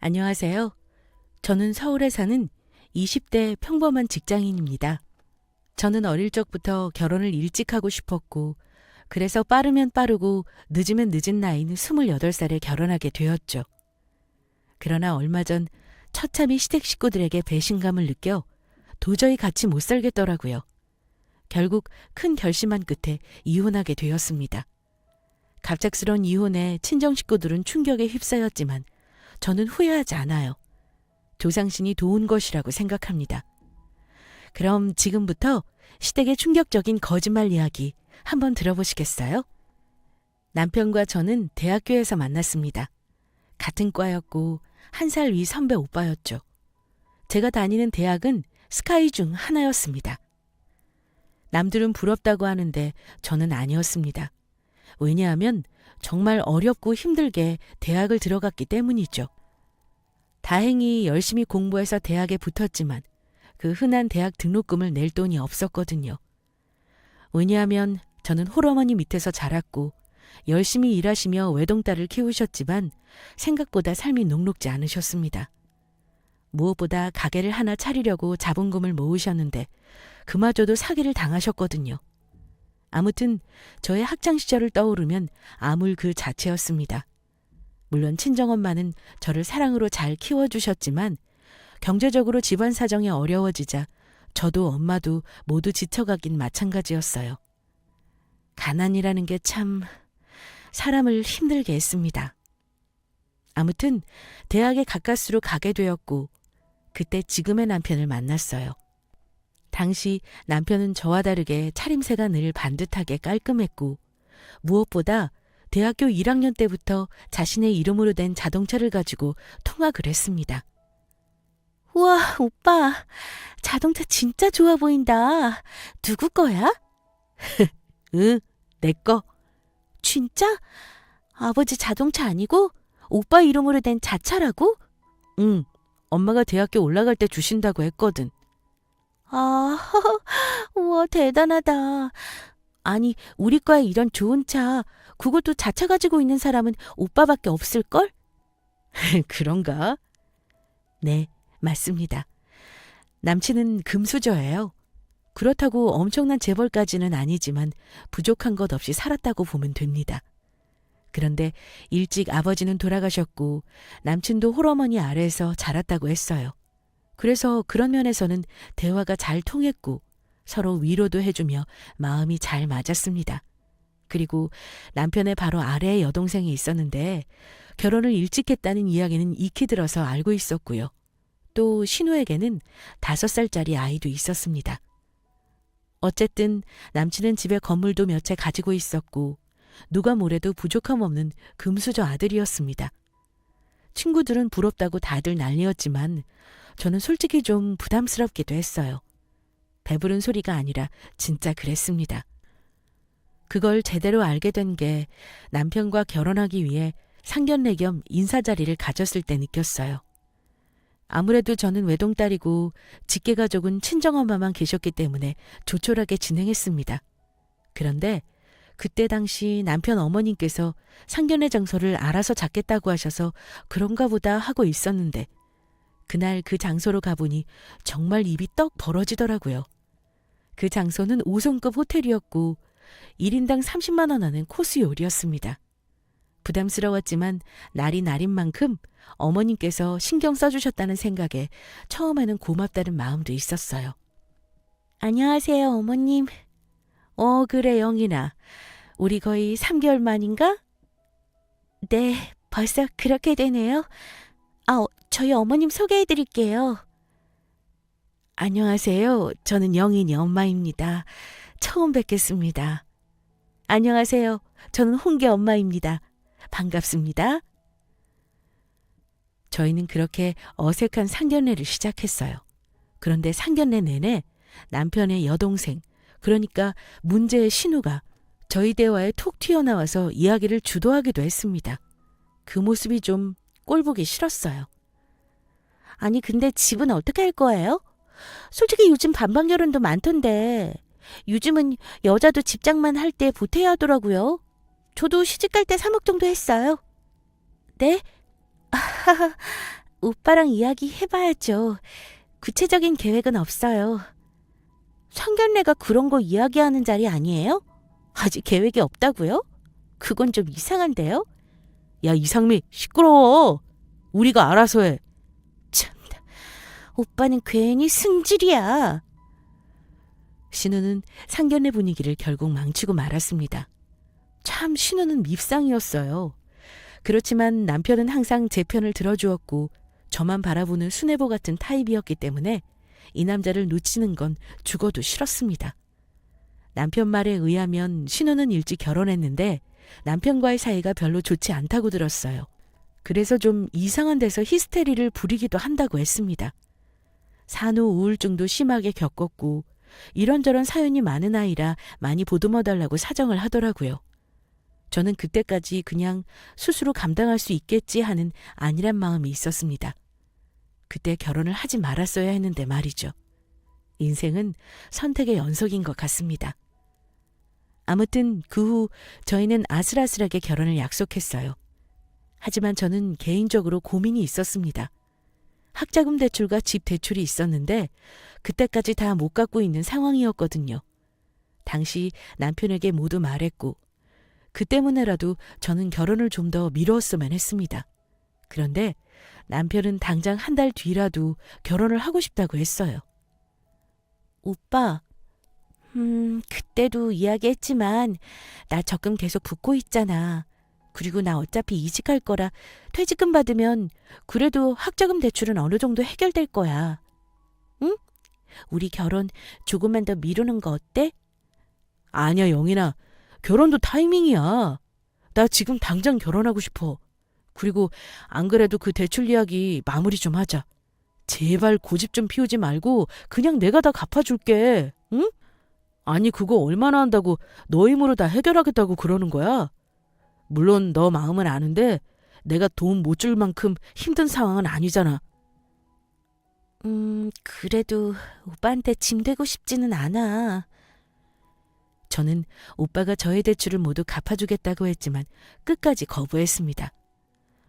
안녕하세요. 저는 서울에 사는 20대 평범한 직장인입니다. 저는 어릴 적부터 결혼을 일찍 하고 싶었고, 그래서 빠르면 빠르고 늦으면 늦은 나이는 28살에 결혼하게 되었죠. 그러나 얼마 전 처참히 시댁 식구들에게 배신감을 느껴 도저히 같이 못 살겠더라고요. 결국 큰 결심한 끝에 이혼하게 되었습니다. 갑작스러운 이혼에 친정 식구들은 충격에 휩싸였지만 저는 후회하지 않아요. 조상신이 도운 것이라고 생각합니다. 그럼 지금부터 시댁의 충격적인 거짓말 이야기 한번 들어보시겠어요? 남편과 저는 대학교에서 만났습니다. 같은 과였고 1살 위 선배 오빠였죠. 제가 다니는 대학은 스카이 중 하나였습니다. 남들은 부럽다고 하는데 저는 아니었습니다. 왜냐하면 정말 어렵고 힘들게 대학을 들어갔기 때문이죠. 다행히 열심히 공부해서 대학에 붙었지만 그 흔한 대학 등록금을 낼 돈이 없었거든요. 왜냐하면 저는 홀어머니 밑에서 자랐고 열심히 일하시며 외동딸을 키우셨지만 생각보다 삶이 녹록지 않으셨습니다. 무엇보다 가게를 하나 차리려고 자본금을 모으셨는데 그마저도 사기를 당하셨거든요. 아무튼 저의 학창시절을 떠오르면 암울 그 자체였습니다. 물론 친정엄마는 저를 사랑으로 잘 키워주셨지만 경제적으로 집안 사정이 어려워지자 저도 엄마도 모두 지쳐가긴 마찬가지였어요. 가난이라는 게 참 사람을 힘들게 했습니다. 아무튼 대학에 가까스로 가게 되었고 그때 지금의 남편을 만났어요. 당시 남편은 저와 다르게 차림새가 늘 반듯하게 깔끔했고 무엇보다 대학교 1학년 때부터 자신의 이름으로 된 자동차를 가지고 통학을 했습니다. 우와, 오빠, 자동차 진짜 좋아 보인다. 누구 거야? 응, 내 거. 진짜? 아버지 자동차 아니고 오빠 이름으로 된 자차라고? 응, 엄마가 대학교 올라갈 때 주신다고 했거든. 아, 우와, 대단하다. 아니, 우리 과에 이런 좋은 차, 그것도 자차 가지고 있는 사람은 오빠밖에 없을걸? 그런가? 네, 맞습니다. 남친은 금수저예요. 그렇다고 엄청난 재벌까지는 아니지만 부족한 것 없이 살았다고 보면 됩니다. 그런데 일찍 아버지는 돌아가셨고 남친도 홀어머니 아래에서 자랐다고 했어요. 그래서 그런 면에서는 대화가 잘 통했고 서로 위로도 해주며 마음이 잘 맞았습니다. 그리고 남편의 바로 아래에 여동생이 있었는데 결혼을 일찍 했다는 이야기는 익히 들어서 알고 있었고요. 또 신우에게는 5살짜리 아이도 있었습니다. 어쨌든 남친은 집에 건물도 몇 채 가지고 있었고 누가 뭐래도 부족함 없는 금수저 아들이었습니다. 친구들은 부럽다고 다들 난리였지만 저는 솔직히 좀 부담스럽기도 했어요. 배부른 소리가 아니라 진짜 그랬습니다. 그걸 제대로 알게 된 게 남편과 결혼하기 위해 상견례 겸 인사 자리를 가졌을 때 느꼈어요. 아무래도 저는 외동딸이고 직계가족은 친정엄마만 계셨기 때문에 조촐하게 진행했습니다. 그런데 그때 당시 남편 어머님께서 상견례 장소를 알아서 잡겠다고 하셔서 그런가 보다 하고 있었는데 그날 그 장소로 가보니 정말 입이 떡 벌어지더라고요. 그 장소는 5성급 호텔이었고 1인당 30만 원 하는 코스 요리였습니다. 부담스러웠지만 날이 날인 만큼 어머님께서 신경 써주셨다는 생각에 처음에는 고맙다는 마음도 있었어요. 안녕하세요, 어머님. 그래, 영희나. 우리 거의 3개월 만인가? 네, 벌써 그렇게 되네요. 저희 어머님 소개해드릴게요. 안녕하세요. 저는 영인이 엄마입니다. 처음 뵙겠습니다. 안녕하세요. 저는 홍계 엄마입니다. 반갑습니다. 저희는 그렇게 어색한 상견례를 시작했어요. 그런데 상견례 내내 남편의 여동생, 그러니까 문제의 신우가 저희 대화에 톡 튀어나와서 이야기를 주도하기도 했습니다. 그 모습이 좀 꼴보기 싫었어요. 아니, 근데 집은 어떻게 할 거예요? 솔직히 요즘 반반 결혼도 많던데 요즘은 여자도 집장만 할 때 보태야 하더라고요. 저도 시집갈 때 3억 정도 했어요. 네? 오빠랑 이야기해봐야죠. 구체적인 계획은 없어요. 상견례가 그런 거 이야기하는 자리 아니에요? 아직 계획이 없다고요? 그건 좀 이상한데요? 야, 이상미, 시끄러워. 우리가 알아서 해. 참나, 오빠는 괜히 승질이야. 신우는 상견례 분위기를 결국 망치고 말았습니다. 참 신우는 밉상이었어요. 그렇지만 남편은 항상 제 편을 들어주었고 저만 바라보는 수뇌보 같은 타입이었기 때문에 이 남자를 놓치는 건 죽어도 싫었습니다. 남편 말에 의하면 신우는 일찍 결혼했는데 남편과의 사이가 별로 좋지 않다고 들었어요. 그래서 좀 이상한 데서 히스테리를 부리기도 한다고 했습니다. 산후 우울증도 심하게 겪었고 이런저런 사연이 많은 아이라 많이 보듬어달라고 사정을 하더라고요. 저는 그때까지 그냥 스스로 감당할 수 있겠지 하는 안일한 마음이 있었습니다. 그때 결혼을 하지 말았어야 했는데 말이죠. 인생은 선택의 연속인 것 같습니다. 아무튼 그 후 저희는 아슬아슬하게 결혼을 약속했어요. 하지만 저는 개인적으로 고민이 있었습니다. 학자금 대출과 집 대출이 있었는데 그때까지 다 못 갚고 있는 상황이었거든요. 당시 남편에게 모두 말했고 그 때문에라도 저는 결혼을 좀 더 미루었으면 했습니다. 그런데 남편은 당장 한 달 뒤라도 결혼을 하고 싶다고 했어요. 오빠, 그때도 이야기했지만 나 적금 계속 붓고 있잖아. 그리고 나 어차피 이직할 거라 퇴직금 받으면 그래도 학자금 대출은 어느 정도 해결될 거야. 응? 우리 결혼 조금만 더 미루는 거 어때? 아니야, 영인아. 결혼도 타이밍이야. 나 지금 당장 결혼하고 싶어. 그리고 안 그래도 그 대출 이야기 마무리 좀 하자. 제발 고집 좀 피우지 말고 그냥 내가 다 갚아줄게. 응? 아니 그거 얼마나 한다고 너 힘으로 다 해결하겠다고 그러는 거야? 물론 너 마음은 아는데 내가 돈 못 줄 만큼 힘든 상황은 아니잖아. 그래도 오빠한테 짐 되고 싶지는 않아. 저는 오빠가 저의 대출을 모두 갚아주겠다고 했지만 끝까지 거부했습니다.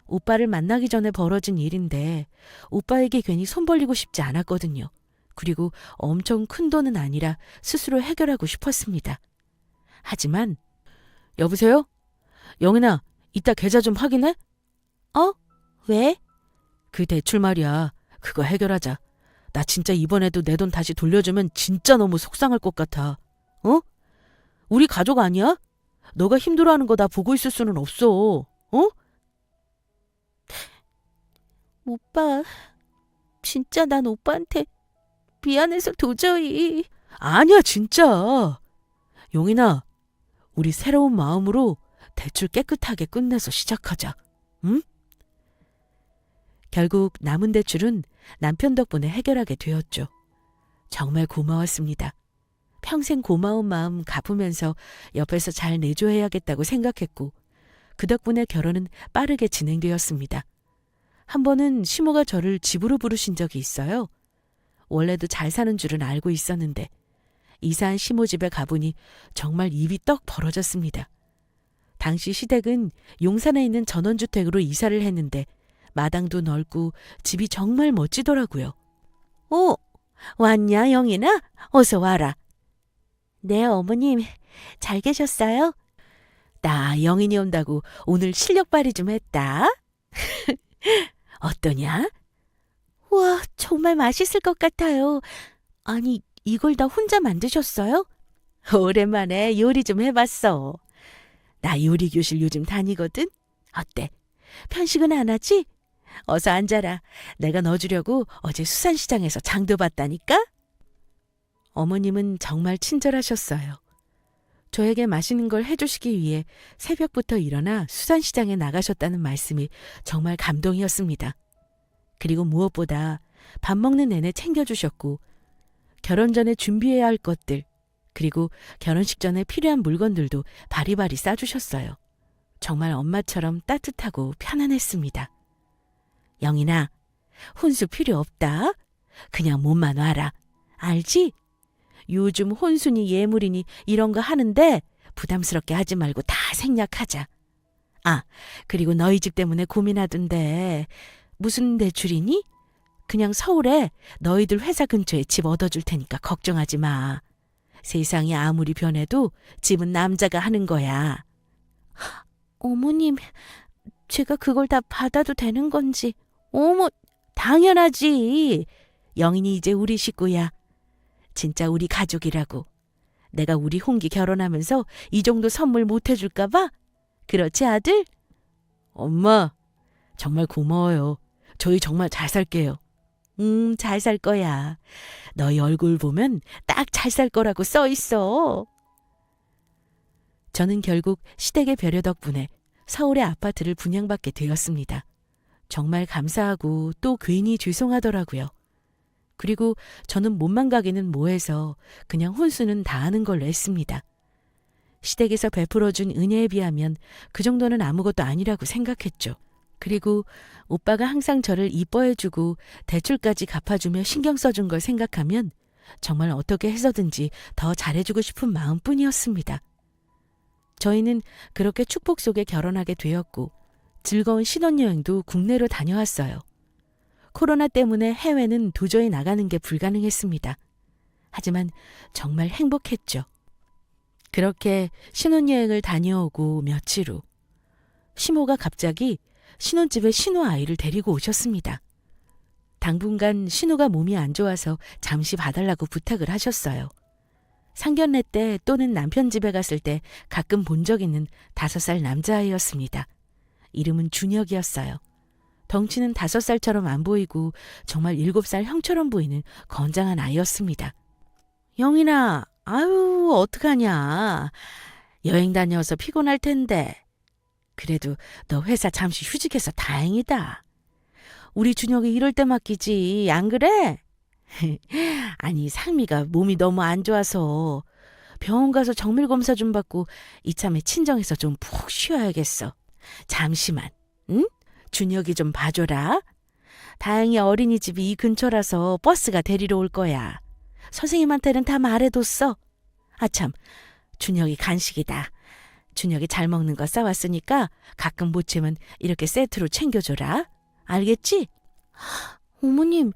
오빠를 만나기 전에 벌어진 일인데 오빠에게 괜히 손 벌리고 싶지 않았거든요. 그리고 엄청 큰 돈은 아니라 스스로 해결하고 싶었습니다. 하지만 여보세요? 영은아, 이따 계좌 좀 확인해? 왜? 그 대출 말이야. 그거 해결하자. 나 진짜 이번에도 내 돈 다시 돌려주면 진짜 너무 속상할 것 같아. 어? 우리 가족 아니야? 너가 힘들어하는 거 나 보고 있을 수는 없어. 어? 오빠, 진짜 난 오빠한테 미안해서 도저히. 아니야, 진짜. 용인아, 우리 새로운 마음으로 대출 깨끗하게 끝내서 시작하자. 응? 결국 남은 대출은 남편 덕분에 해결하게 되었죠. 정말 고마웠습니다. 평생 고마운 마음 갚으면서 옆에서 잘 내줘야겠다고 생각했고 그 덕분에 결혼은 빠르게 진행되었습니다. 한 번은 시모가 저를 집으로 부르신 적이 있어요. 원래도 잘 사는 줄은 알고 있었는데 이사한 시모 집에 가보니 정말 입이 떡 벌어졌습니다. 당시 시댁은 용산에 있는 전원주택으로 이사를 했는데 마당도 넓고 집이 정말 멋지더라고요. 왔냐 영인아? 어서 와라. 네 어머님, 잘 계셨어요? 나 영인이 온다고 오늘 실력 발휘 좀 했다. 어떠냐? 와, 정말 맛있을 것 같아요. 아니, 이걸 다 혼자 만드셨어요? 오랜만에 요리 좀 해봤어. 나 요리 교실 요즘 다니거든. 어때? 편식은 안 하지? 어서 앉아라. 내가 넣어주려고 어제 수산시장에서 장도 봤다니까? 어머님은 정말 친절하셨어요. 저에게 맛있는 걸 해주시기 위해 새벽부터 일어나 수산시장에 나가셨다는 말씀이 정말 감동이었습니다. 그리고 무엇보다 밥 먹는 내내 챙겨주셨고 결혼 전에 준비해야 할 것들 그리고 결혼식 전에 필요한 물건들도 바리바리 싸주셨어요. 정말 엄마처럼 따뜻하고 편안했습니다. 영인아, 혼수 필요 없다. 그냥 몸만 와라. 알지? 요즘 혼수니 예물이니 이런 거 하는데 부담스럽게 하지 말고 다 생략하자. 아, 그리고 너희 집 때문에 고민하던데 무슨 대출이니? 그냥 서울에 너희들 회사 근처에 집 얻어줄 테니까 걱정하지 마. 세상이 아무리 변해도 집은 남자가 하는 거야. 어머님, 제가 그걸 다 받아도 되는 건지. 어머, 당연하지. 영인이 이제 우리 식구야. 진짜 우리 가족이라고. 내가 우리 홍기 결혼하면서 이 정도 선물 못 해줄까 봐? 그렇지, 아들? 엄마, 정말 고마워요. 저희 정말 잘 살게요. 잘 살 거야. 너희 얼굴 보면 딱 잘 살 거라고 써 있어. 저는 결국 시댁의 배려 덕분에 서울의 아파트를 분양받게 되었습니다. 정말 감사하고 또 괜히 죄송하더라고요. 그리고 저는 몸만 가기는 뭐해서 그냥 혼수는 다 하는 걸로 했습니다. 시댁에서 베풀어준 은혜에 비하면 그 정도는 아무것도 아니라고 생각했죠. 그리고 오빠가 항상 저를 이뻐해주고 대출까지 갚아주며 신경 써준 걸 생각하면 정말 어떻게 해서든지 더 잘해주고 싶은 마음뿐이었습니다. 저희는 그렇게 축복 속에 결혼하게 되었고 즐거운 신혼여행도 국내로 다녀왔어요. 코로나 때문에 해외는 도저히 나가는 게 불가능했습니다. 하지만 정말 행복했죠. 그렇게 신혼여행을 다녀오고 며칠 후 시모가 갑자기 신혼집에 신우아이를 데리고 오셨습니다. 당분간 신우가 몸이 안 좋아서 잠시 봐달라고 부탁을 하셨어요. 상견례 때 또는 남편 집에 갔을 때 가끔 본 적 있는 5살 남자아이였습니다. 이름은 준혁이었어요. 덩치는 5살처럼 안 보이고 정말 7살 형처럼 보이는 건장한 아이였습니다. 영인아, 아유 어떡하냐. 여행 다녀와서 피곤할 텐데. 그래도 너 회사 잠시 휴직해서 다행이다. 우리 준혁이 이럴 때 맡기지, 안 그래? 아니 상미가 몸이 너무 안 좋아서 병원 가서 정밀 검사 좀 받고 이참에 친정에서 좀 푹 쉬어야겠어. 잠시만, 응? 준혁이 좀 봐줘라. 다행히 어린이집이 이 근처라서 버스가 데리러 올 거야. 선생님한테는 다 말해뒀어. 아참, 준혁이 간식이다. 준혁이 잘 먹는 거 싸왔으니까 가끔 못 채면 이렇게 세트로 챙겨줘라. 알겠지? 어머님,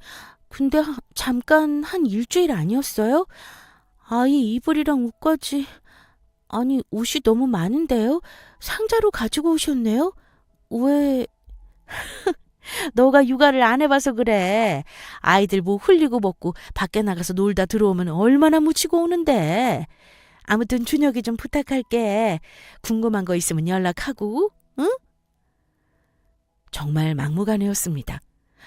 근데 잠깐 한 일주일 아니었어요? 아이 이불이랑 옷까지. 아니, 옷이 너무 많은데요? 상자로 가지고 오셨네요? 왜? 너가 육아를 안 해봐서 그래. 아이들 뭐 흘리고 먹고 밖에 나가서 놀다 들어오면 얼마나 묻히고 오는데. 아무튼 준혁이 좀 부탁할게. 궁금한 거 있으면 연락하고, 응? 정말 막무가내였습니다.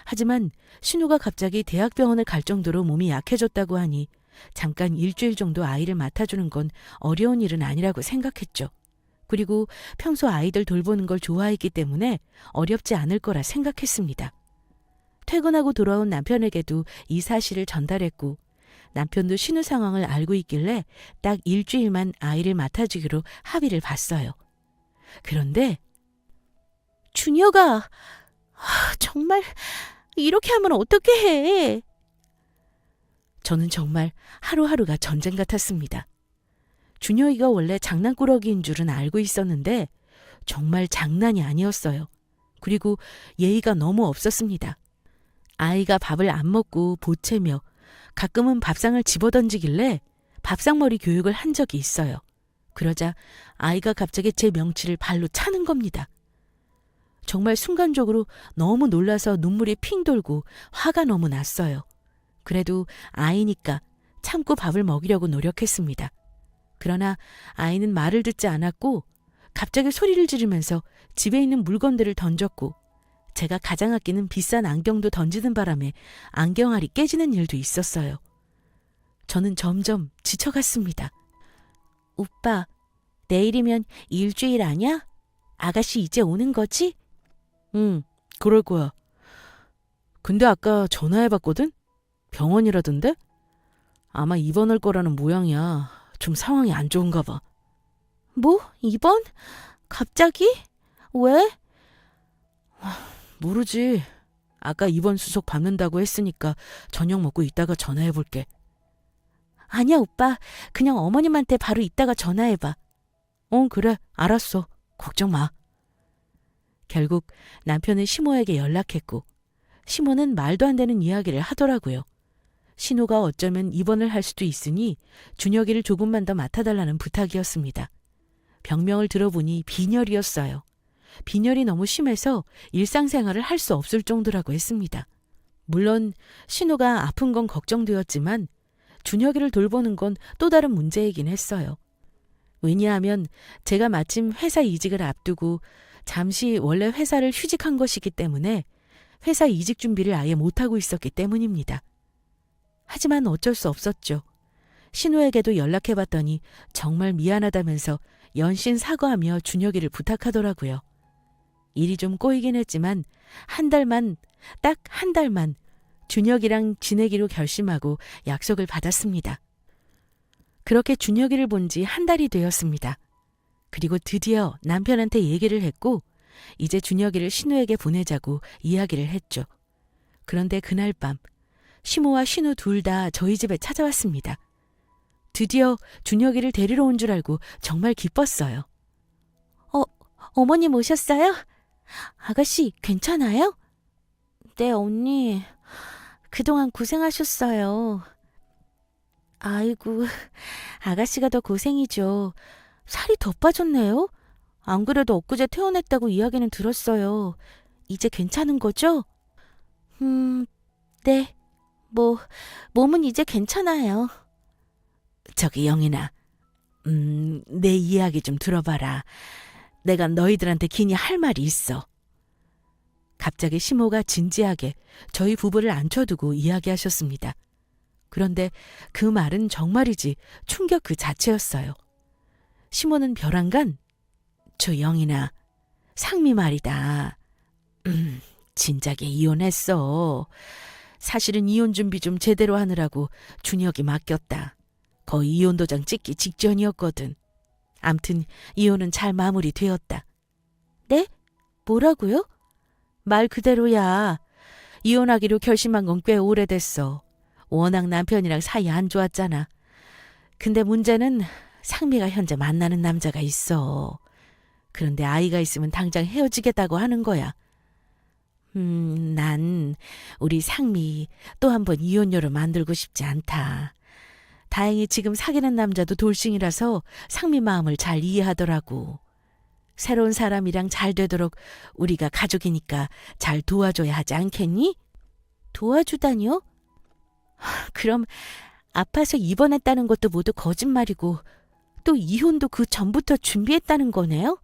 하지만 신우가 갑자기 대학병원을 갈 정도로 몸이 약해졌다고 하니 잠깐 일주일 정도 아이를 맡아주는 건 어려운 일은 아니라고 생각했죠. 그리고 평소 아이들 돌보는 걸 좋아했기 때문에 어렵지 않을 거라 생각했습니다. 퇴근하고 돌아온 남편에게도 이 사실을 전달했고 남편도 신우 상황을 알고 있길래 딱 일주일만 아이를 맡아주기로 합의를 봤어요. 그런데 준혁아, 정말 이렇게 하면 어떻게 해? 저는 정말 하루하루가 전쟁 같았습니다. 준혁이가 원래 장난꾸러기인 줄은 알고 있었는데 정말 장난이 아니었어요. 그리고 예의가 너무 없었습니다. 아이가 밥을 안 먹고 보채며 가끔은 밥상을 집어던지길래 밥상머리 교육을 한 적이 있어요. 그러자 아이가 갑자기 제 명치를 발로 차는 겁니다. 정말 순간적으로 너무 놀라서 눈물이 핑 돌고 화가 너무 났어요. 그래도 아이니까 참고 밥을 먹이려고 노력했습니다. 그러나 아이는 말을 듣지 않았고 갑자기 소리를 지르면서 집에 있는 물건들을 던졌고 제가 가장 아끼는 비싼 안경도 던지는 바람에 안경알이 깨지는 일도 있었어요. 저는 점점 지쳐갔습니다. 오빠, 내일이면 일주일 아냐? 아가씨 이제 오는 거지? 응, 그럴 거야. 근데 아까 전화해봤거든? 병원이라던데? 아마 입원할 거라는 모양이야. 좀 상황이 안 좋은가 봐. 뭐? 입원? 갑자기? 왜? 모르지. 아까 입원 수속 받는다고 했으니까 저녁 먹고 이따가 전화해볼게. 아니야 오빠. 그냥 어머님한테 바로 이따가 전화해봐. 그래. 알았어. 걱정 마. 결국 남편은 시모에게 연락했고 시모는 말도 안 되는 이야기를 하더라고요. 신우가 어쩌면 입원을 할 수도 있으니 준혁이를 조금만 더 맡아달라는 부탁이었습니다. 병명을 들어보니 빈혈이었어요. 빈혈이 너무 심해서 일상생활을 할 수 없을 정도라고 했습니다. 물론 신우가 아픈 건 걱정되었지만 준혁이를 돌보는 건 또 다른 문제이긴 했어요. 왜냐하면 제가 마침 회사 이직을 앞두고 잠시 원래 회사를 휴직한 것이기 때문에 회사 이직 준비를 아예 못하고 있었기 때문입니다. 하지만 어쩔 수 없었죠. 신우에게도 연락해봤더니 정말 미안하다면서 연신 사과하며 준혁이를 부탁하더라고요. 일이 좀 꼬이긴 했지만 딱 한 달만 준혁이랑 지내기로 결심하고 약속을 받았습니다. 그렇게 준혁이를 본 지 한 달이 되었습니다. 그리고 드디어 남편한테 얘기를 했고 이제 준혁이를 신우에게 보내자고 이야기를 했죠. 그런데 그날 밤 시모와 신우 둘 다 저희 집에 찾아왔습니다. 드디어 준혁이를 데리러 온 줄 알고 정말 기뻤어요. 어머님 오셨어요? 아가씨 괜찮아요? 네, 언니. 그동안 고생하셨어요. 아이고, 아가씨가 더 고생이죠. 살이 더 빠졌네요? 안 그래도 엊그제 퇴원했다고 이야기는 들었어요. 이제 괜찮은 거죠? 네. 몸은 이제 괜찮아요. 저기 영인아, 내 이야기 좀 들어봐라. 내가 너희들한테 기니 할 말이 있어. 갑자기 시모가 진지하게 저희 부부를 앉혀두고 이야기하셨습니다. 그런데 그 말은 정말이지 충격 그 자체였어요. 시모는 벼랑간, 저 영인아, 상미 말이다. 진작에 이혼했어. 사실은 이혼 준비 좀 제대로 하느라고 준혁이 맡겼다. 거의 이혼 도장 찍기 직전이었거든. 암튼 이혼은 잘 마무리되었다. 네? 뭐라고요? 말 그대로야. 이혼하기로 결심한 건 꽤 오래됐어. 워낙 남편이랑 사이 안 좋았잖아. 근데 문제는 상미가 현재 만나는 남자가 있어. 그런데 아이가 있으면 당장 헤어지겠다고 하는 거야. 난 우리 상미 또 한 번 이혼녀로 만들고 싶지 않다. 다행히 지금 사귀는 남자도 돌싱이라서 상미 마음을 잘 이해하더라고. 새로운 사람이랑 잘 되도록 우리가 가족이니까 잘 도와줘야 하지 않겠니? 도와주다니요? 그럼 아파서 입원했다는 것도 모두 거짓말이고 또 이혼도 그 전부터 준비했다는 거네요?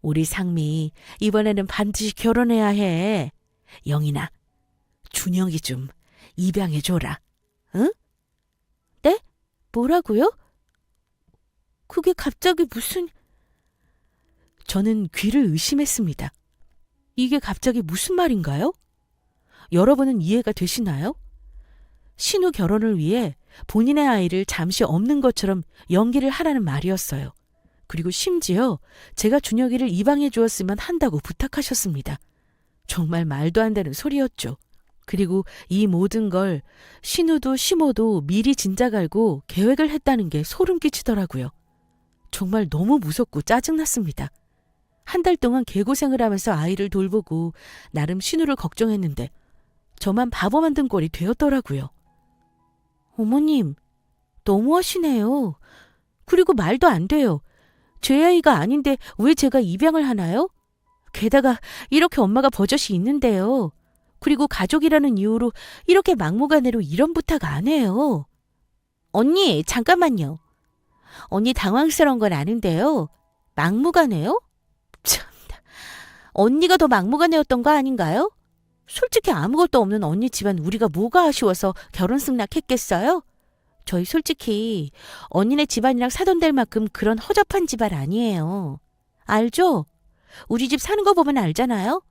우리 상미 이번에는 반드시 결혼해야 해. 영인아, 준혁이 좀 입양해줘라. 응? 네? 뭐라고요? 그게 갑자기 무슨... 저는 귀를 의심했습니다. 이게 갑자기 무슨 말인가요? 여러분은 이해가 되시나요? 신우 결혼을 위해 본인의 아이를 잠시 없는 것처럼 연기를 하라는 말이었어요. 그리고 심지어 제가 준혁이를 입양해 주었으면 한다고 부탁하셨습니다. 정말 말도 안 되는 소리였죠. 그리고 이 모든 걸 신우도 시모도 미리 진작 알고 계획을 했다는 게 소름 끼치더라고요. 정말 너무 무섭고 짜증났습니다. 한 달 동안 개고생을 하면서 아이를 돌보고 나름 신우를 걱정했는데 저만 바보 만든 꼴이 되었더라고요. 어머님, 너무하시네요. 그리고 말도 안 돼요. 제 아이가 아닌데 왜 제가 입양을 하나요? 게다가 이렇게 엄마가 버젓이 있는데요. 그리고 가족이라는 이유로 이렇게 막무가내로 이런 부탁 안 해요. 언니, 잠깐만요. 언니 당황스러운 건 아는데요. 막무가내요? 참나. 언니가 더 막무가내였던 거 아닌가요? 솔직히 아무것도 없는 언니 집안 우리가 뭐가 아쉬워서 결혼 승낙했겠어요? 저희 솔직히 언니네 집안이랑 사돈될 만큼 그런 허접한 집안 아니에요. 알죠? 우리 집 사는 거 보면 알잖아요?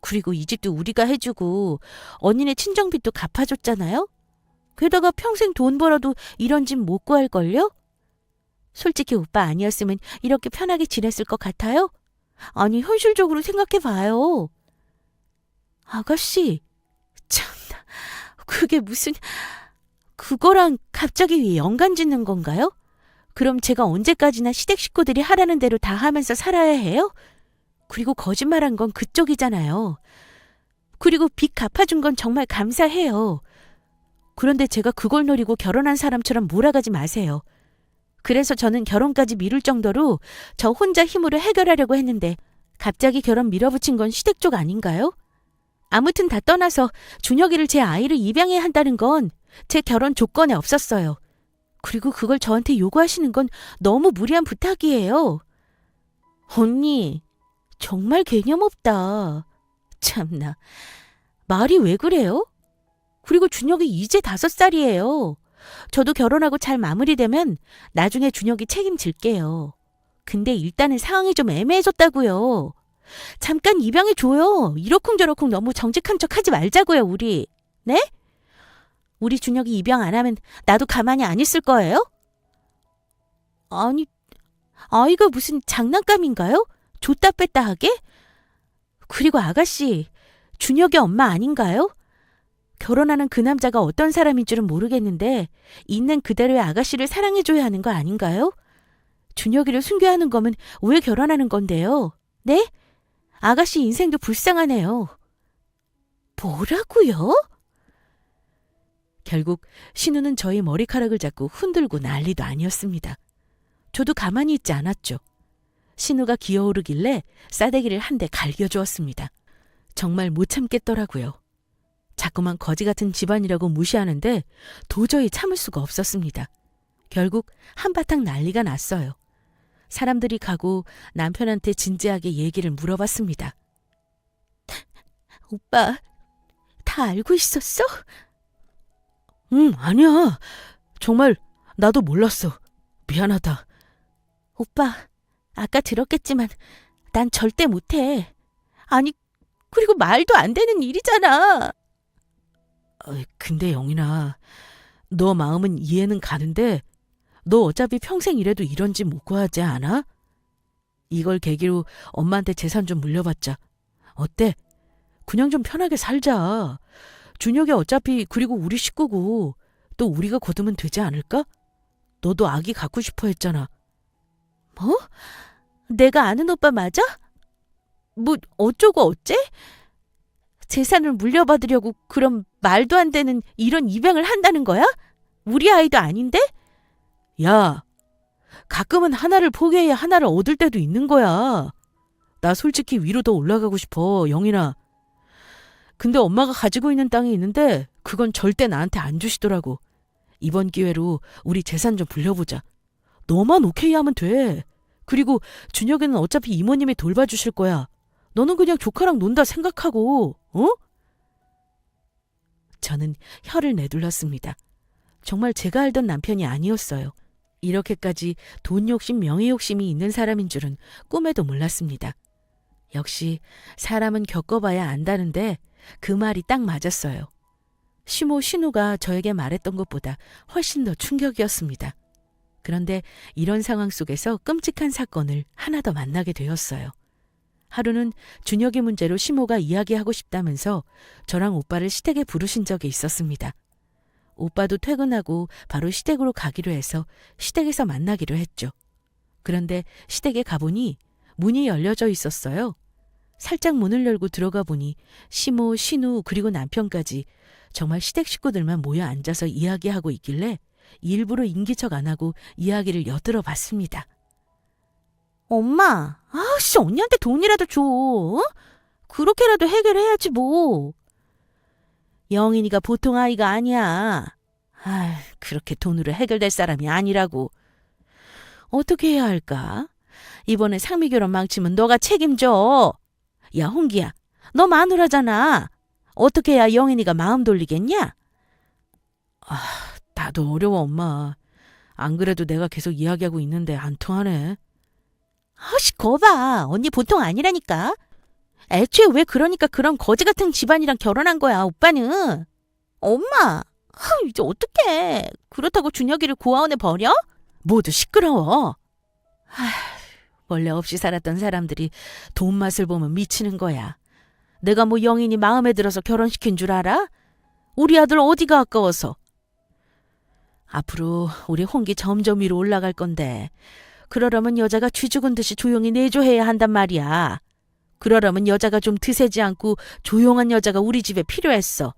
그리고 이 집도 우리가 해주고 언니네 친정빚도 갚아줬잖아요? 게다가 평생 돈 벌어도 이런 집 못 구할걸요? 솔직히 오빠 아니었으면 이렇게 편하게 지냈을 것 같아요? 아니, 현실적으로 생각해봐요. 아가씨, 참나, 그게 무슨... 그거랑 갑자기 왜 연관 짓는 건가요? 그럼 제가 언제까지나 시댁 식구들이 하라는 대로 다 하면서 살아야 해요? 그리고 거짓말한 건 그쪽이잖아요. 그리고 빚 갚아준 건 정말 감사해요. 그런데 제가 그걸 노리고 결혼한 사람처럼 몰아가지 마세요. 그래서 저는 결혼까지 미룰 정도로 저 혼자 힘으로 해결하려고 했는데 갑자기 결혼 밀어붙인 건 시댁 쪽 아닌가요? 아무튼 다 떠나서 준혁이를 제 아이를 입양해야 한다는 건 제 결혼 조건에 없었어요. 그리고 그걸 저한테 요구하시는 건 너무 무리한 부탁이에요. 언니, 정말 개념 없다. 참나, 말이 왜 그래요? 그리고 준혁이 이제 5살이에요. 저도 결혼하고 잘 마무리되면 나중에 준혁이 책임질게요. 근데 일단은 상황이 좀 애매해졌다고요. 잠깐 입양해줘요. 이러쿵저러쿵 너무 정직한 척 하지 말자고요, 우리. 네? 우리 준혁이 입양 안 하면 나도 가만히 안 있을 거예요? 아니, 아이가 무슨 장난감인가요? 줬다 뺐다 하게? 그리고 아가씨, 준혁이 엄마 아닌가요? 결혼하는 그 남자가 어떤 사람인 줄은 모르겠는데 있는 그대로의 아가씨를 사랑해줘야 하는 거 아닌가요? 준혁이를 숨겨야 하는 거면 왜 결혼하는 건데요? 네? 아가씨 인생도 불쌍하네요. 뭐라고요? 결국 신우는 저희 머리카락을 잡고 흔들고 난리도 아니었습니다. 저도 가만히 있지 않았죠. 신우가 기어오르길래 싸대기를 한 대 갈겨주었습니다. 정말 못 참겠더라고요. 자꾸만 거지 같은 집안이라고 무시하는데 도저히 참을 수가 없었습니다. 결국 한바탕 난리가 났어요. 사람들이 가고 남편한테 진지하게 얘기를 물어봤습니다. 오빠, 다 알고 있었어? 아니야. 정말 나도 몰랐어. 미안하다. 오빠, 아까 들었겠지만 난 절대 못해. 아니, 그리고 말도 안 되는 일이잖아. 근데 영인아, 너 마음은 이해는 가는데 너 어차피 평생 이래도 이런 집 못 구하지 않아? 이걸 계기로 엄마한테 재산 좀 물려받자. 어때? 그냥 좀 편하게 살자. 준혁이 어차피 그리고 우리 식구고 또 우리가 거두면 되지 않을까? 너도 아기 갖고 싶어 했잖아. 뭐? 내가 아는 오빠 맞아? 뭐 어쩌고 어째? 재산을 물려받으려고 그럼 말도 안 되는 이런 입양을 한다는 거야? 우리 아이도 아닌데? 야, 가끔은 하나를 포기해야 하나를 얻을 때도 있는 거야. 나 솔직히 위로 더 올라가고 싶어, 영인아. 근데 엄마가 가지고 있는 땅이 있는데 그건 절대 나한테 안 주시더라고. 이번 기회로 우리 재산 좀 불려보자. 너만 오케이 하면 돼. 그리고 준혁이는 어차피 이모님이 돌봐주실 거야. 너는 그냥 조카랑 논다 생각하고, 어? 저는 혀를 내둘렀습니다. 정말 제가 알던 남편이 아니었어요. 이렇게까지 돈 욕심, 명예 욕심이 있는 사람인 줄은 꿈에도 몰랐습니다. 역시 사람은 겪어봐야 안다는데 그 말이 딱 맞았어요. 시모 신우가 저에게 말했던 것보다 훨씬 더 충격이었습니다. 그런데 이런 상황 속에서 끔찍한 사건을 하나 더 만나게 되었어요. 하루는 준혁이 문제로 시모가 이야기하고 싶다면서 저랑 오빠를 시댁에 부르신 적이 있었습니다. 오빠도 퇴근하고 바로 시댁으로 가기로 해서 시댁에서 만나기로 했죠. 그런데 시댁에 가보니 문이 열려져 있었어요. 살짝 문을 열고 들어가 보니 시모, 신우 그리고 남편까지 정말 시댁 식구들만 모여 앉아서 이야기하고 있길래 일부러 인기척 안 하고 이야기를 엿들어 봤습니다. 엄마, 아씨 언니한테 돈이라도 줘. 어? 그렇게라도 해결해야지 뭐. 영인이가 보통 아이가 아니야. 그렇게 돈으로 해결될 사람이 아니라고. 어떻게 해야 할까? 이번에 상미 결혼 망치면 너가 책임져. 야 홍기야, 너 마누라잖아. 어떻게 해야 영인이가 마음 돌리겠냐? 나도 어려워 엄마. 안 그래도 내가 계속 이야기하고 있는데 안 통하네. 거봐. 언니 보통 아니라니까. 애초에 왜 그러니까 그런 거지 같은 집안이랑 결혼한 거야, 오빠는. 엄마, 이제 어떡해. 그렇다고 준혁이를 고아원에 버려? 모두 시끄러워. 원래 없이 살았던 사람들이 돈 맛을 보면 미치는 거야. 내가 뭐 영인이 마음에 들어서 결혼시킨 줄 알아? 우리 아들 어디가 아까워서. 앞으로 우리 홍기 점점 위로 올라갈 건데 그러려면 여자가 쥐 죽은 듯이 조용히 내조해야 한단 말이야. 그러려면 여자가 좀 드세지 않고 조용한 여자가 우리 집에 필요했어.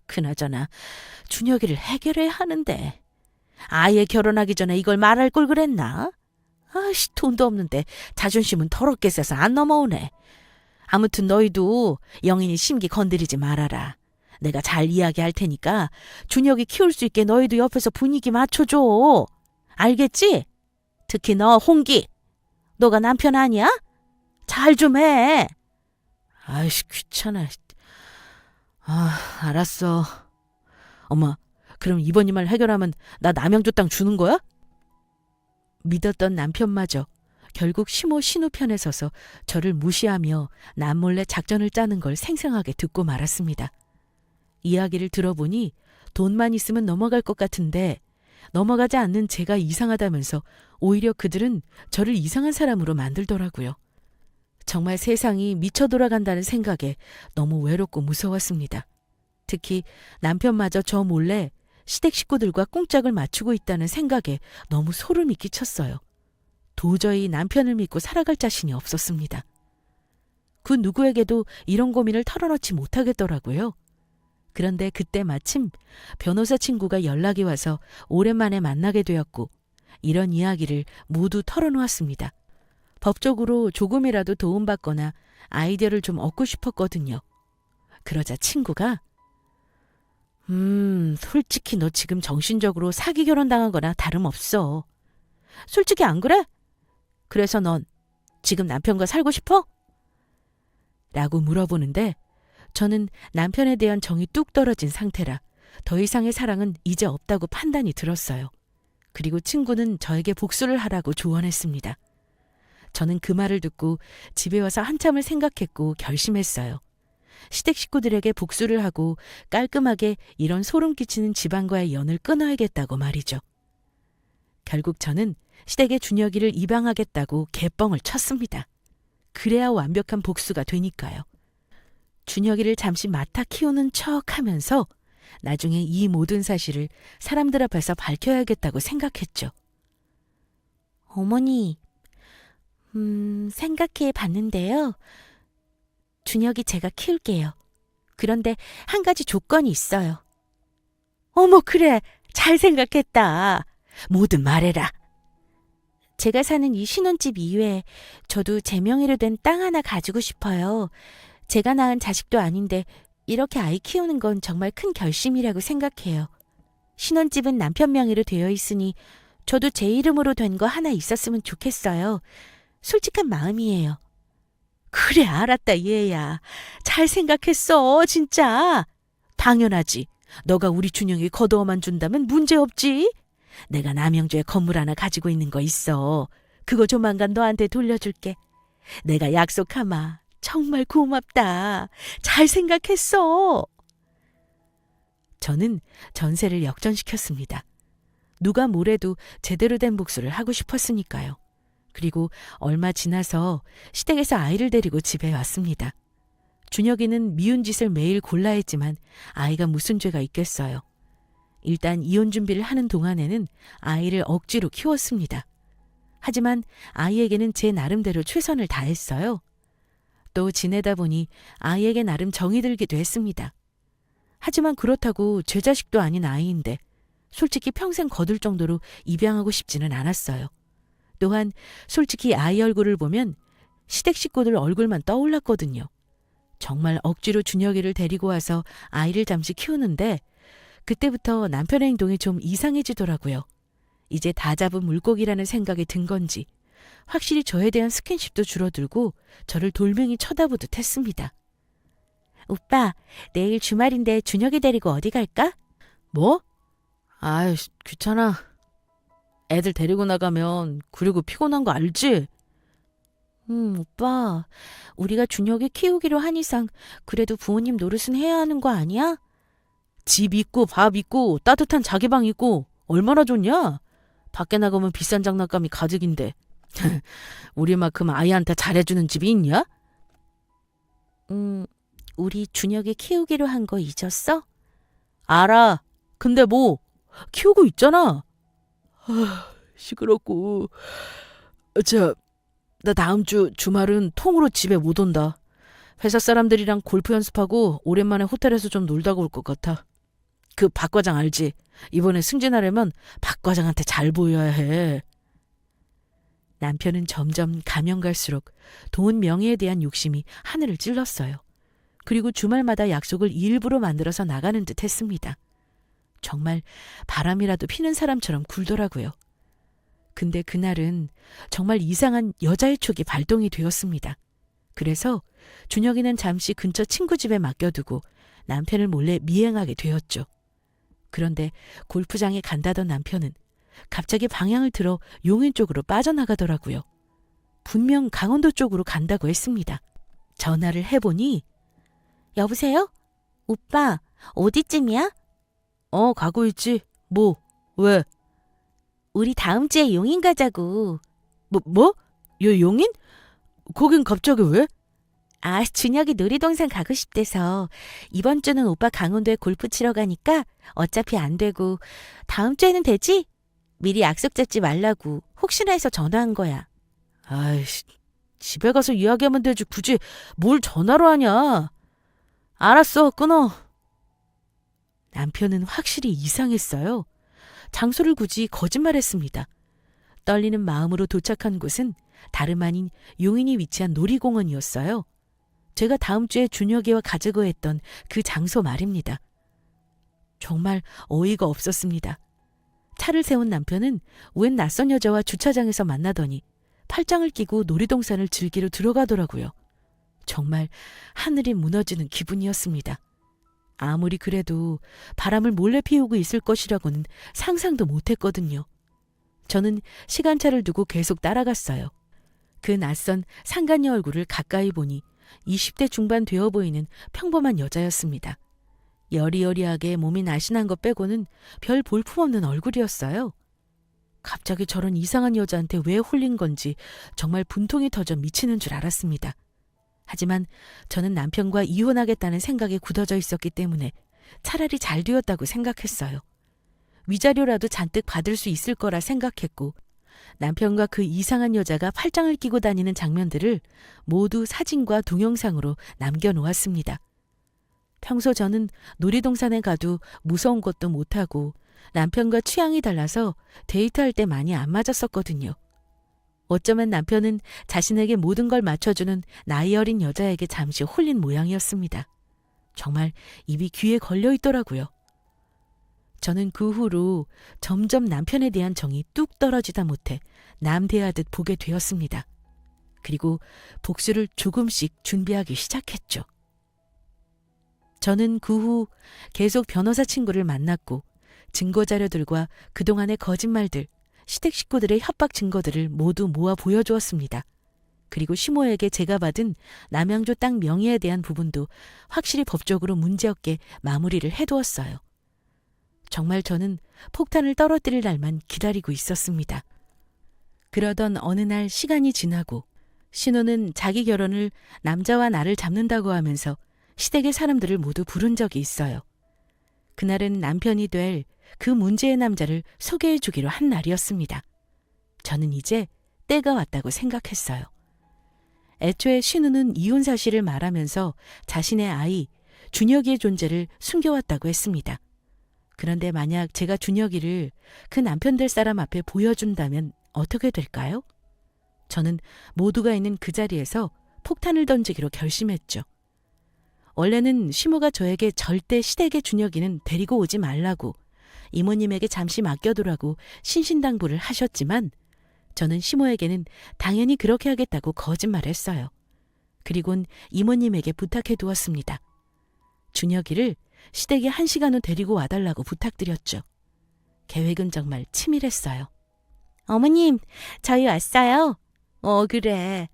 그나저나 준혁이를 해결해야 하는데. 아예 결혼하기 전에 이걸 말할 걸 그랬나? 돈도 없는데 자존심은 더럽게 세서 안 넘어오네. 아무튼 너희도 영인이 심기 건드리지 말아라. 내가 잘 이야기할 테니까 준혁이 키울 수 있게 너희도 옆에서 분위기 맞춰줘. 알겠지? 특히 너 홍기. 너가 남편 아니야? 잘 좀 해. 귀찮아. 알았어. 엄마, 그럼 이번 이 말 해결하면 나 남양주 땅 주는 거야? 믿었던 남편마저 결국 시모 신우 편에 서서 저를 무시하며 남몰래 작전을 짜는 걸 생생하게 듣고 말았습니다. 이야기를 들어보니 돈만 있으면 넘어갈 것 같은데 넘어가지 않는 제가 이상하다면서 오히려 그들은 저를 이상한 사람으로 만들더라고요. 정말 세상이 미쳐 돌아간다는 생각에 너무 외롭고 무서웠습니다. 특히 남편마저 저 몰래 시댁 식구들과 꿍짝을 맞추고 있다는 생각에 너무 소름이 끼쳤어요. 도저히 남편을 믿고 살아갈 자신이 없었습니다. 그 누구에게도 이런 고민을 털어놓지 못하겠더라고요. 그런데 그때 마침 변호사 친구가 연락이 와서 오랜만에 만나게 되었고 이런 이야기를 모두 털어놓았습니다. 법적으로 조금이라도 도움받거나 아이디어를 좀 얻고 싶었거든요. 그러자 친구가 솔직히 너 지금 정신적으로 사기 결혼당한 거나 다름없어. 솔직히 안 그래? 그래서 넌 지금 남편과 살고 싶어? 라고 물어보는데 저는 남편에 대한 정이 뚝 떨어진 상태라 더 이상의 사랑은 이제 없다고 판단이 들었어요. 그리고 친구는 저에게 복수를 하라고 조언했습니다. 저는 그 말을 듣고 집에 와서 한참을 생각했고 결심했어요. 시댁 식구들에게 복수를 하고 깔끔하게 이런 소름 끼치는 집안과의 연을 끊어야겠다고 말이죠. 결국 저는 시댁에 준혁이를 입양하겠다고 개뻥을 쳤습니다. 그래야 완벽한 복수가 되니까요. 준혁이를 잠시 맡아 키우는 척 하면서 나중에 이 모든 사실을 사람들 앞에서 밝혀야겠다고 생각했죠. 어머니, 생각해 봤는데요. 준혁이 제가 키울게요. 그런데 한 가지 조건이 있어요. 어머, 그래. 잘 생각했다. 뭐든 말해라. 제가 사는 이 신혼집 이외에 저도 제 명의로 된 땅 하나 가지고 싶어요. 제가 낳은 자식도 아닌데 이렇게 아이 키우는 건 정말 큰 결심이라고 생각해요. 신혼집은 남편 명의로 되어 있으니 저도 제 이름으로 된 거 하나 있었으면 좋겠어요. 솔직한 마음이에요. 그래, 알았다, 얘야. 잘 생각했어, 진짜. 당연하지. 너가 우리 준영이 거두어만 준다면 문제없지. 내가 남양주에 건물 하나 가지고 있는 거 있어. 그거 조만간 너한테 돌려줄게. 내가 약속하마. 정말 고맙다. 잘 생각했어. 저는 전세를 역전시켰습니다. 누가 뭐래도 제대로 된 복수를 하고 싶었으니까요. 그리고 얼마 지나서 시댁에서 아이를 데리고 집에 왔습니다. 준혁이는 미운 짓을 매일 골라 했지만 아이가 무슨 죄가 있겠어요. 일단 이혼 준비를 하는 동안에는 아이를 억지로 키웠습니다. 하지만 아이에게는 제 나름대로 최선을 다했어요. 또 지내다 보니 아이에게 나름 정이 들기도 했습니다. 하지만 그렇다고 제 자식도 아닌 아이인데 솔직히 평생 거둘 정도로 입양하고 싶지는 않았어요. 또한 솔직히 아이 얼굴을 보면 시댁 식구들 얼굴만 떠올랐거든요. 정말 억지로 준혁이를 데리고 와서 아이를 잠시 키우는데 그때부터 남편의 행동이 좀 이상해지더라고요. 이제 다 잡은 물고기라는 생각이 든 건지 확실히 저에 대한 스킨십도 줄어들고 저를 돌멩이 쳐다보듯 했습니다. 오빠, 내일 주말인데 준혁이 데리고 어디 갈까? 뭐? 귀찮아. 애들 데리고 나가면 그리고 피곤한 거 알지? 오빠, 우리가 준혁이 키우기로 한 이상 그래도 부모님 노릇은 해야 하는 거 아니야? 집 있고 밥 있고 따뜻한 자기 방 있고 얼마나 좋냐? 밖에 나가면 비싼 장난감이 가득인데 우리만큼 아이한테 잘해주는 집이 있냐? 우리 준혁이 키우기로 한 거 잊었어? 알아. 근데 뭐 키우고 있잖아. 시끄럽고. 나 다음 주 주말은 통으로 집에 못 온다. 회사 사람들이랑 골프 연습하고 오랜만에 호텔에서 좀 놀다 올 것 같아. 그 박 과장 알지? 이번에 승진하려면 박 과장한테 잘 보여야 해. 남편은 점점 가면 갈수록 돈 명예에 대한 욕심이 하늘을 찔렀어요. 그리고 주말마다 약속을 일부러 만들어서 나가는 듯 했습니다. 정말 바람이라도 피는 사람처럼 굴더라고요. 근데 그날은 정말 이상한 여자의 촉이 발동이 되었습니다. 그래서 준혁이는 잠시 근처 친구 집에 맡겨두고 남편을 몰래 미행하게 되었죠. 그런데 골프장에 간다던 남편은 갑자기 방향을 틀어 용인 쪽으로 빠져나가더라고요. 분명 강원도 쪽으로 간다고 했습니다. 전화를 해보니 여보세요? 오빠 어디쯤이야? 가고 있지. 뭐? 왜? 우리 다음 주에 용인 가자고. 뭐? 용인? 거긴 갑자기 왜? 준혁이 놀이동산 가고 싶대서 이번 주는 오빠 강원도에 골프 치러 가니까 어차피 안 되고 다음 주에는 되지? 미리 약속 잡지 말라고 혹시나 해서 전화한 거야. 아이씨, 집에 가서 이야기하면 되지 굳이 뭘 전화로 하냐. 알았어, 끊어. 남편은 확실히 이상했어요. 장소를 굳이 거짓말했습니다. 떨리는 마음으로 도착한 곳은 다름 아닌 용인이 위치한 놀이공원이었어요. 제가 다음 주에 준혁이와 가자고 했던 그 장소 말입니다. 정말 어이가 없었습니다. 차를 세운 남편은 웬 낯선 여자와 주차장에서 만나더니 팔짱을 끼고 놀이동산을 즐기러 들어가더라고요. 정말 하늘이 무너지는 기분이었습니다. 아무리 그래도 바람을 몰래 피우고 있을 것이라고는 상상도 못했거든요. 저는 시간차를 두고 계속 따라갔어요. 그 낯선 상간녀 얼굴을 가까이 보니 20대 중반 되어 보이는 평범한 여자였습니다. 여리여리하게 몸이 날씬한 것 빼고는 별 볼품없는 얼굴이었어요. 갑자기 저런 이상한 여자한테 왜 홀린 건지 정말 분통이 터져 미치는 줄 알았습니다. 하지만 저는 남편과 이혼하겠다는 생각에 굳어져 있었기 때문에 차라리 잘 되었다고 생각했어요. 위자료라도 잔뜩 받을 수 있을 거라 생각했고 남편과 그 이상한 여자가 팔짱을 끼고 다니는 장면들을 모두 사진과 동영상으로 남겨놓았습니다. 평소 저는 놀이동산에 가도 무서운 것도 못하고 남편과 취향이 달라서 데이트할 때 많이 안 맞았었거든요. 어쩌면 남편은 자신에게 모든 걸 맞춰주는 나이 어린 여자에게 잠시 홀린 모양이었습니다. 정말 입이 귀에 걸려 있더라고요. 저는 그 후로 점점 남편에 대한 정이 뚝 떨어지다 못해 남대하듯 보게 되었습니다. 그리고 복수를 조금씩 준비하기 시작했죠. 저는 그 후 계속 변호사 친구를 만났고 증거자료들과 그동안의 거짓말들, 시댁 식구들의 협박 증거들을 모두 모아 보여주었습니다. 그리고 시모에게 제가 받은 남양주 땅 명의에 대한 부분도 확실히 법적으로 문제없게 마무리를 해두었어요. 정말 저는 폭탄을 떨어뜨릴 날만 기다리고 있었습니다. 그러던 어느 날 시간이 지나고 신우는 자기 결혼을 남자와 나를 잡는다고 하면서 시댁의 사람들을 모두 부른 적이 있어요. 그날은 남편이 될 그 문제의 남자를 소개해 주기로 한 날이었습니다. 저는 이제 때가 왔다고 생각했어요. 애초에 신우는 이혼 사실을 말하면서 자신의 아이 준혁이의 존재를 숨겨왔다고 했습니다. 그런데 만약 제가 준혁이를 그 남편 될 사람 앞에 보여준다면 어떻게 될까요? 저는 모두가 있는 그 자리에서 폭탄을 던지기로 결심했죠. 원래는 시모가 저에게 절대 시댁의 준혁이는 데리고 오지 말라고 이모님에게 잠시 맡겨두라고 신신당부를 하셨지만 저는 시모에게는 당연히 그렇게 하겠다고 거짓말했어요. 그리곤 이모님에게 부탁해 두었습니다. 준혁이를 시댁에 1시간 후 데리고 와달라고 부탁드렸죠. 계획은 정말 치밀했어요. 어머님, 저희 왔어요. 그래.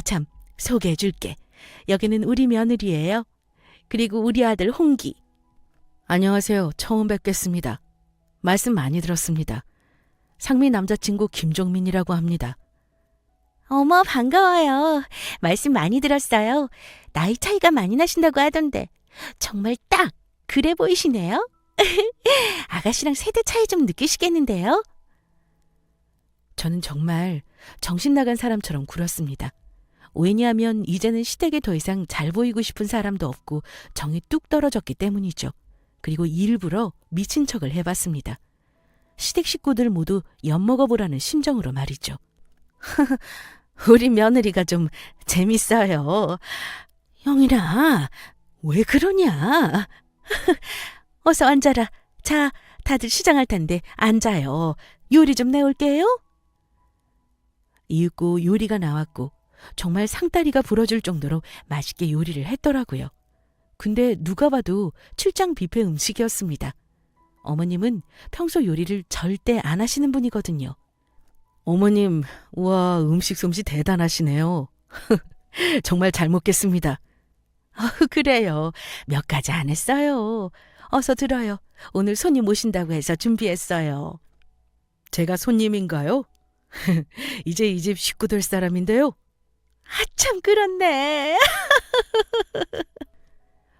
참, 소개해 줄게. 여기는 우리 며느리예요. 그리고 우리 아들 홍기. 안녕하세요. 처음 뵙겠습니다. 말씀 많이 들었습니다. 상미 남자친구 김종민이라고 합니다. 어머, 반가워요. 말씀 많이 들었어요. 나이 차이가 많이 나신다고 하던데 정말 딱 그래 보이시네요. 아가씨랑 세대 차이 좀 느끼시겠는데요? 저는 정말 정신 나간 사람처럼 굴었습니다. 왜냐하면 이제는 시댁에 더 이상 잘 보이고 싶은 사람도 없고 정이 뚝 떨어졌기 때문이죠. 그리고 일부러 미친 척을 해봤습니다. 시댁 식구들 모두 엿먹어보라는 심정으로 말이죠. 우리 며느리가 좀 재밌어요. 영인아, 왜 그러냐? 어서 앉아라. 자, 다들 시장할 텐데 앉아요. 요리 좀 내올게요. 이윽고 요리가 나왔고 정말 상다리가 부러질 정도로 맛있게 요리를 했더라고요. 근데 누가 봐도 출장 뷔페 음식이었습니다. 어머님은 평소 요리를 절대 안 하시는 분이거든요. 어머님, 우와, 음식 솜씨 대단하시네요. 정말 잘 먹겠습니다. 그래요. 몇 가지 안 했어요. 어서 들어요. 오늘 손님 오신다고 해서 준비했어요. 제가 손님인가요? 이제 이 집 식구 될 사람인데요. 참 그렇네.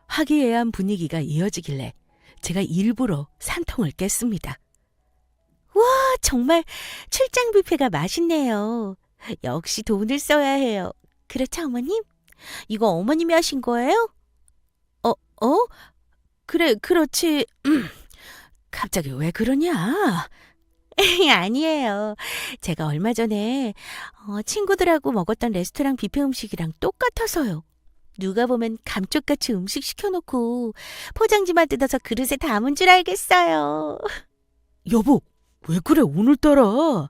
화기애애한 분위기가 이어지길래 제가 일부러 산통을 깼습니다. 와, 정말 출장 뷔페가 맛있네요. 역시 돈을 써야 해요. 그렇죠, 어머님? 이거 어머님이 하신 거예요? 그래, 그렇지. 갑자기 왜 그러냐? 아니에요. 제가 얼마 전에 친구들하고 먹었던 레스토랑 뷔페 음식이랑 똑같아서요. 누가 보면 감쪽같이 음식 시켜놓고 포장지만 뜯어서 그릇에 담은 줄 알겠어요. 여보, 왜 그래 오늘따라?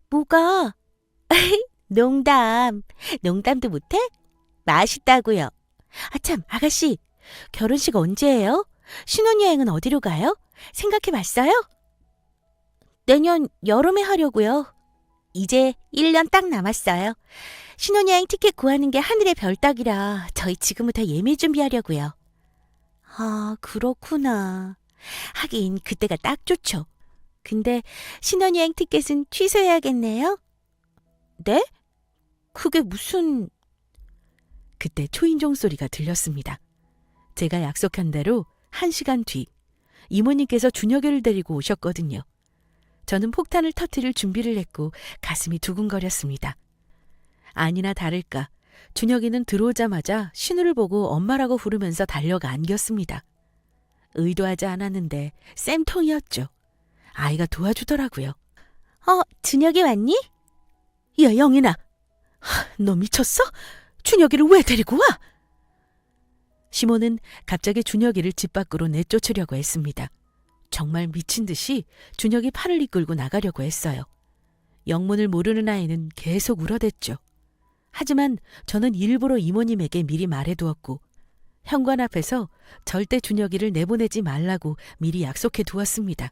뭐가? 농담. 농담도 못해? 맛있다고요. 참, 아가씨. 결혼식 언제예요? 신혼여행은 어디로 가요? 생각해봤어요? 내년 여름에 하려고요. 이제 1년 딱 남았어요. 신혼여행 티켓 구하는 게 하늘의 별 따기라 저희 지금부터 예매 준비하려고요. 아, 그렇구나. 하긴 그때가 딱 좋죠. 근데 신혼여행 티켓은 취소해야겠네요. 네? 그게 무슨... 그때 초인종 소리가 들렸습니다. 제가 약속한 대로 1시간 뒤 이모님께서 준혁이를 데리고 오셨거든요. 저는 폭탄을 터뜨릴 준비를 했고 가슴이 두근거렸습니다. 아니나 다를까 준혁이는 들어오자마자 신우를 보고 엄마라고 부르면서 달려가 안겼습니다. 의도하지 않았는데 쌤통이었죠. 아이가 도와주더라고요. 준혁이 왔니? 야, 영인아. 너 미쳤어? 준혁이를 왜 데리고 와? 시모는 갑자기 준혁이를 집 밖으로 내쫓으려고 했습니다. 정말 미친 듯이 준혁이 팔을 이끌고 나가려고 했어요. 영문을 모르는 아이는 계속 울어댔죠. 하지만 저는 일부러 이모님에게 미리 말해두었고 현관 앞에서 절대 준혁이를 내보내지 말라고 미리 약속해 두었습니다.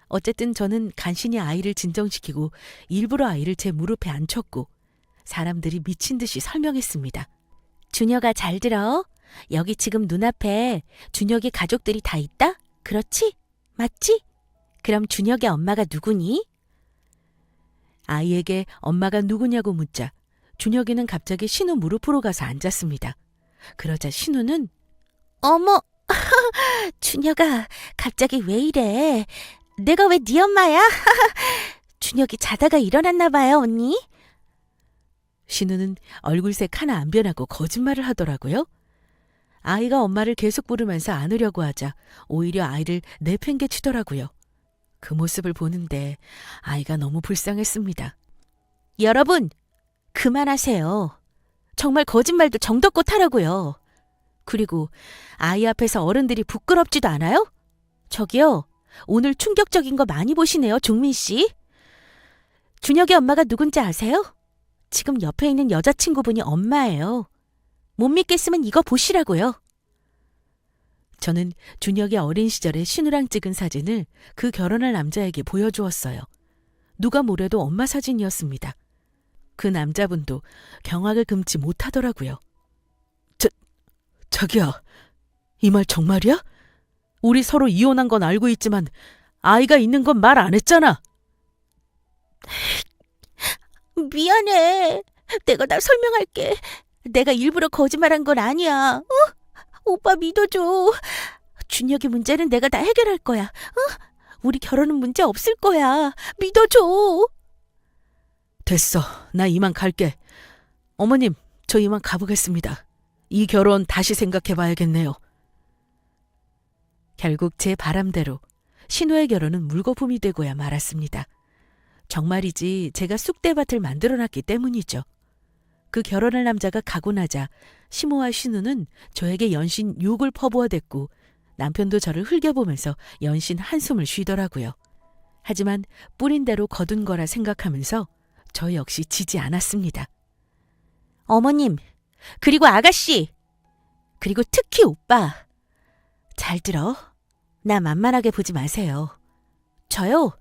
어쨌든 저는 간신히 아이를 진정시키고 일부러 아이를 제 무릎에 앉혔고 사람들이 미친 듯이 설명했습니다. 준혁아, 잘 들어. 여기 지금 눈앞에 준혁이 가족들이 다 있다? 그렇지? 맞지? 그럼 준혁의 엄마가 누구니? 아이에게 엄마가 누구냐고 묻자 준혁이는 갑자기 신우 무릎으로 가서 앉았습니다. 그러자 신우는 어머, 준혁아, 갑자기 왜 이래? 내가 왜 네 엄마야? 준혁이 자다가 일어났나 봐요, 언니. 신우는 얼굴색 하나 안 변하고 거짓말을 하더라고요. 아이가 엄마를 계속 부르면서 안으려고 하자 오히려 아이를 내팽개치더라고요. 그 모습을 보는데 아이가 너무 불쌍했습니다. 여러분, 그만하세요. 정말 거짓말도 정도껏 하라고요. 그리고 아이 앞에서 어른들이 부끄럽지도 않아요? 저기요, 오늘 충격적인 거 많이 보시네요, 종민 씨. 준혁의 엄마가 누군지 아세요? 지금 옆에 있는 여자친구분이 엄마예요. 못 믿겠으면 이거 보시라고요. 저는 준혁의 어린 시절에 신우랑 찍은 사진을 그 결혼할 남자에게 보여주었어요. 누가 뭐래도 엄마 사진이었습니다. 그 남자분도 경악을 금치 못하더라고요. 자기야, 이 말 정말이야? 우리 서로 이혼한 건 알고 있지만 아이가 있는 건 말 안 했잖아. 미안해. 내가 다 설명할게. 내가 일부러 거짓말한 건 아니야. 오빠 믿어줘. 준혁이 문제는 내가 다 해결할 거야. 우리 결혼은 문제 없을 거야. 믿어줘. 됐어. 나 이만 갈게. 어머님, 저 이만 가보겠습니다. 이 결혼 다시 생각해봐야겠네요. 결국 제 바람대로 신우의 결혼은 물거품이 되고야 말았습니다. 정말이지 제가 쑥대밭을 만들어놨기 때문이죠. 그 결혼할 남자가 가고 나자 시모와 신우는 저에게 연신 욕을 퍼부어댔고 남편도 저를 흘겨보면서 연신 한숨을 쉬더라고요. 하지만 뿌린 대로 거둔 거라 생각하면서 저 역시 지지 않았습니다. 어머님, 그리고 아가씨, 그리고 특히 오빠. 잘 들어. 나 만만하게 보지 마세요. 저요?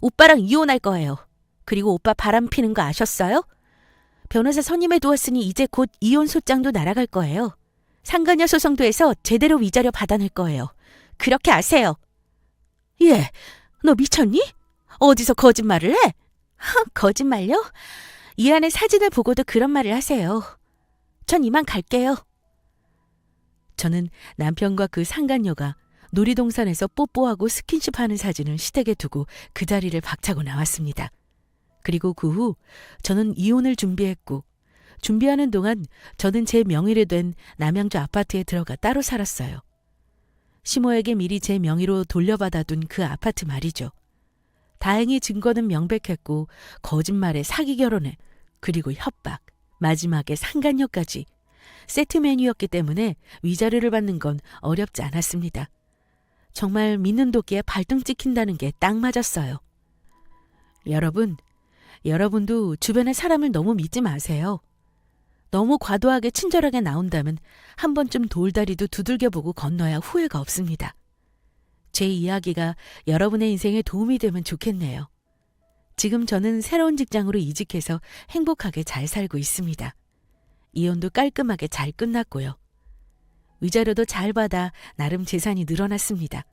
오빠랑 이혼할 거예요. 그리고 오빠 바람 피는 거 아셨어요? 변호사 선임해 두었으니 이제 곧 이혼 소장도 날아갈 거예요. 상간녀 소송도 해서 제대로 위자료 받아낼 거예요. 그렇게 아세요. 예, 너 미쳤니? 어디서 거짓말을 해? 거짓말요? 이 안에 사진을 보고도 그런 말을 하세요. 전 이만 갈게요. 저는 남편과 그 상간녀가 놀이동산에서 뽀뽀하고 스킨십하는 사진을 시댁에 두고 그 자리를 박차고 나왔습니다. 그리고 그 후 저는 이혼을 준비했고 준비하는 동안 저는 제 명의로 된 남양주 아파트에 들어가 따로 살았어요. 시모에게 미리 제 명의로 돌려받아둔 그 아파트 말이죠. 다행히 증거는 명백했고 거짓말에 사기 결혼에 그리고 협박, 마지막에 상간녀까지 세트 메뉴였기 때문에 위자료를 받는 건 어렵지 않았습니다. 정말 믿는 도끼에 발등 찍힌다는 게 딱 맞았어요. 여러분도 주변의 사람을 너무 믿지 마세요. 너무 과도하게 친절하게 나온다면 한 번쯤 돌다리도 두들겨보고 건너야 후회가 없습니다. 제 이야기가 여러분의 인생에 도움이 되면 좋겠네요. 지금 저는 새로운 직장으로 이직해서 행복하게 잘 살고 있습니다. 이혼도 깔끔하게 잘 끝났고요. 위자료도 잘 받아 나름 재산이 늘어났습니다.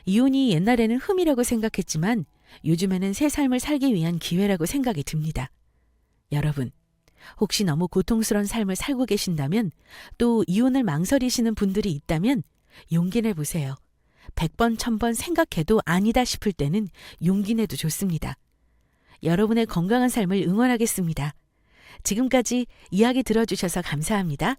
이혼이 옛날에는 흠이라고 생각했지만 요즘에는 새 삶을 살기 위한 기회라고 생각이 듭니다. 여러분, 혹시 너무 고통스러운 삶을 살고 계신다면 또 이혼을 망설이시는 분들이 있다면 용기 내보세요. 100번, 1000번 생각해도 아니다 싶을 때는 용기 내도 좋습니다. 여러분의 건강한 삶을 응원하겠습니다. 지금까지 이야기 들어주셔서 감사합니다.